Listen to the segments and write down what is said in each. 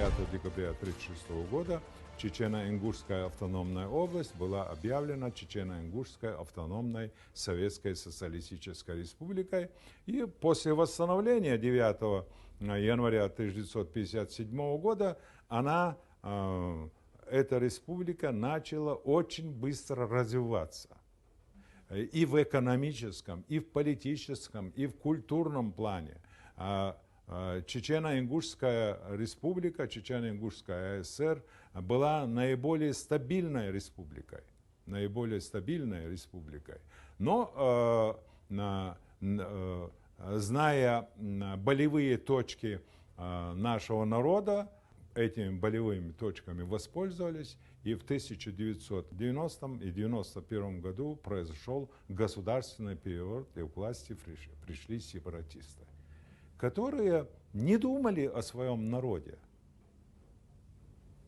9 декабря 1936 года Чечено-Ингушская автономная область была объявлена Чечено-Ингушской автономной Советской Социалистической Республикой. И после восстановления 9 января 1957 года эта республика начала очень быстро развиваться. И в экономическом, и в политическом, и в культурном плане. Чечено-Ингушская республика, Чечено-Ингушская АСР была наиболее стабильной республикой. Но, зная болевые точки нашего народа, этими болевыми точками воспользовались, и в 1990 и 1991 году произошел государственный переворот, и к власти пришли сепаратисты, которые не думали о своем народе,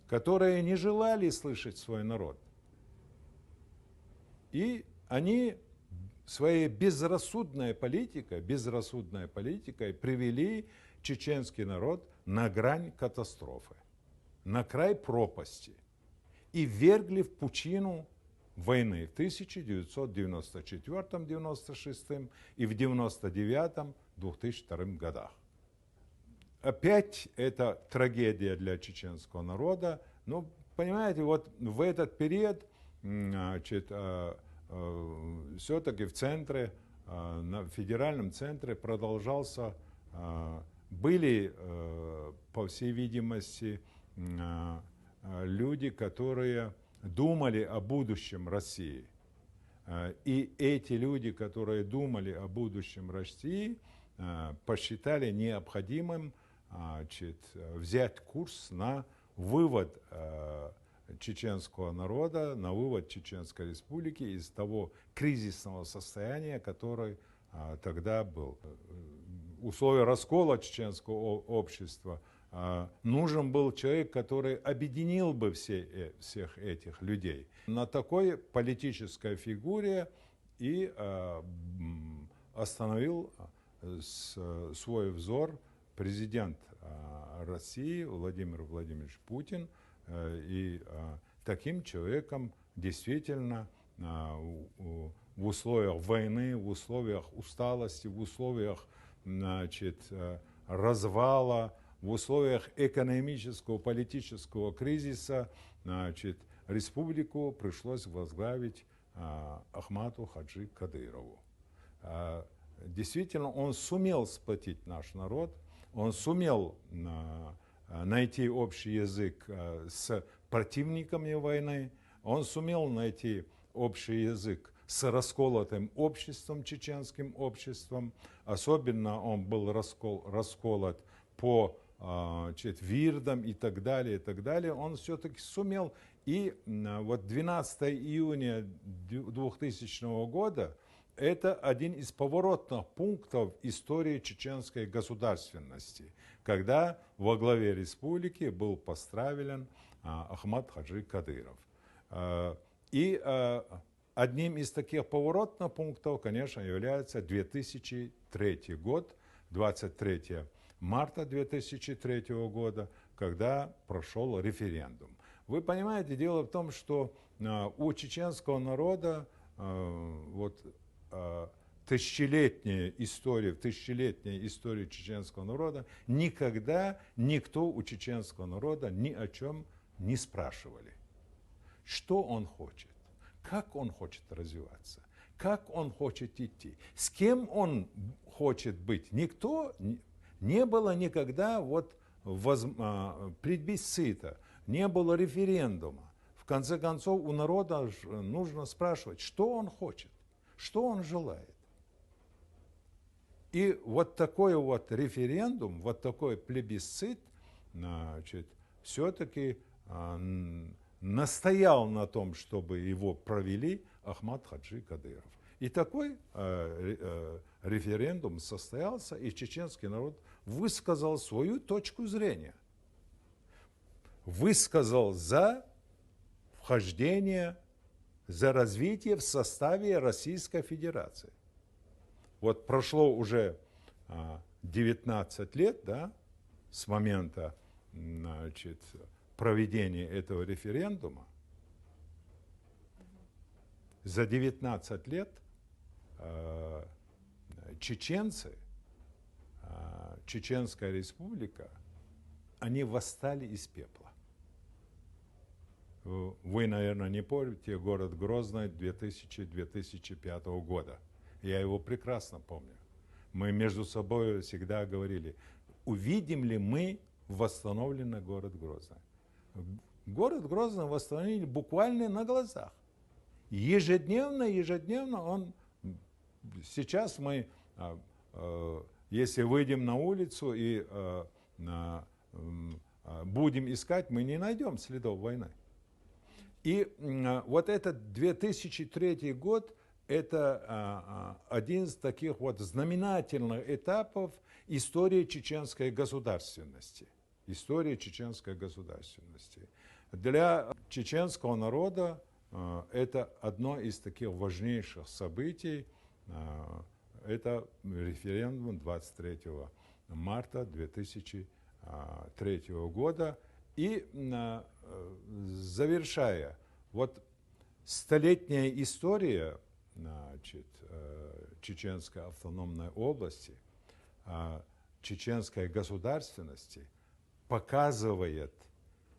которые не желали слышать свой народ. И они своей безрассудной политикой привели чеченский народ на грань катастрофы, на край пропасти и ввергли в пучину войны в 1994-96 и в 1999-2002 годах. Опять это трагедия для чеченского народа. Но, понимаете, вот в этот период все-таки в центре, в федеральном центре были, по всей видимости, люди, которые думали о будущем России. И эти люди, которые думали о будущем России, посчитали необходимым взять курс на вывод чеченского народа, на вывод Чеченской Республики из того кризисного состояния, который тогда был. Условия раскола чеченского общества нужен был человек, который объединил бы всех этих людей. На такой политической фигуре и остановил свой взор президент России Владимир Владимирович Путин. И таким человеком действительно в условиях войны, в условиях усталости, в условиях развала, в условиях экономического, политического кризиса республику пришлось возглавить Ахмату Хаджи Кадырову. Действительно, он сумел сплотить наш народ, он сумел найти общий язык с противниками войны, он сумел найти общий язык с расколотым обществом, чеченским обществом. Особенно он был расколот по вирдам и так далее, и так далее. Он все-таки сумел. И вот 12 июня 2000 года это один из поворотных пунктов истории чеченской государственности, когда во главе республики был поставлен Ахмат Хаджи Кадыров. И одним из таких поворотных пунктов, конечно, является 2003 год, 23 марта 2003 года, когда прошел референдум. Вы понимаете, дело в том, что у чеченского народа в тысячелетней истории чеченского народа никогда никто у чеченского народа ни о чем не спрашивали. Что он хочет? Как он хочет развиваться? Как он хочет идти? С кем он хочет быть? Не было никогда плебисцита, не было референдума. В конце концов, у народа нужно спрашивать, что он хочет, что он желает. И вот такой вот референдум, вот такой плебисцит, все-таки настоял на том, чтобы его провели Ахмат Хаджи Кадыров. И такой референдум состоялся, и чеченский народ высказал свою точку зрения. Высказал за вхождение, за развитие в составе Российской Федерации. Вот прошло уже 19 лет, да, с момента значит, проведения этого референдума, за 19 лет чеченцы, Чеченская республика, они восстали из пепла. Вы, наверное, не помните город Грозный 2000-2005 года. Я его прекрасно помню. Мы между собой всегда говорили, увидим ли мы восстановленный город Грозный. Город Грозный восстановили буквально на глазах. Ежедневно он... Сейчас мы, если выйдем на улицу и будем искать, мы не найдем следов войны. И вот этот 2003 год, это один из таких вот знаменательных этапов истории чеченской государственности. История чеченской государственности. Для чеченского народа это одно из таких важнейших событий. Это референдум 23 марта 2003 года. И завершая, вот столетняя история, значит, Чеченской автономной области, чеченской государственности показывает,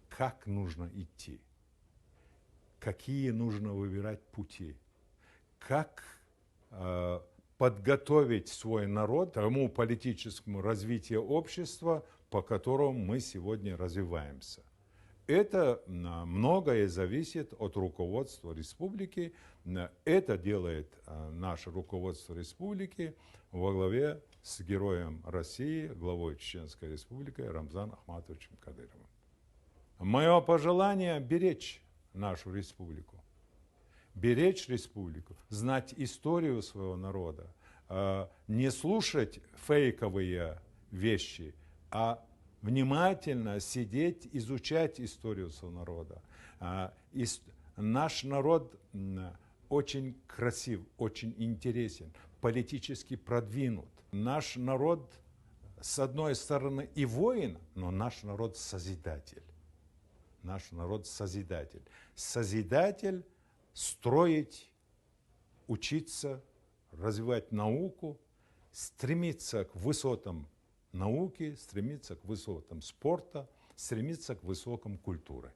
как нужно идти, какие нужно выбирать пути, как подготовить свой народ к тому политическому развитию общества, по которому мы сегодня развиваемся. Это многое зависит от руководства республики. Это делает наше руководство республики во главе с героем России, главой Чеченской республики Рамзаном Ахматовичем Кадыровым. Мое пожелание – беречь нашу республику. Беречь республику, знать историю своего народа, не слушать фейковые вещи, а внимательно сидеть, изучать историю своего народа. Наш народ очень красив, очень интересен, политически продвинут. Наш народ, с одной стороны, и воин, но наш народ созидатель. Наш народ созидатель. Созидатель – строить, учиться, развивать науку, стремиться к высотам науки, стремиться к высотам спорта, стремиться к высокам культуры.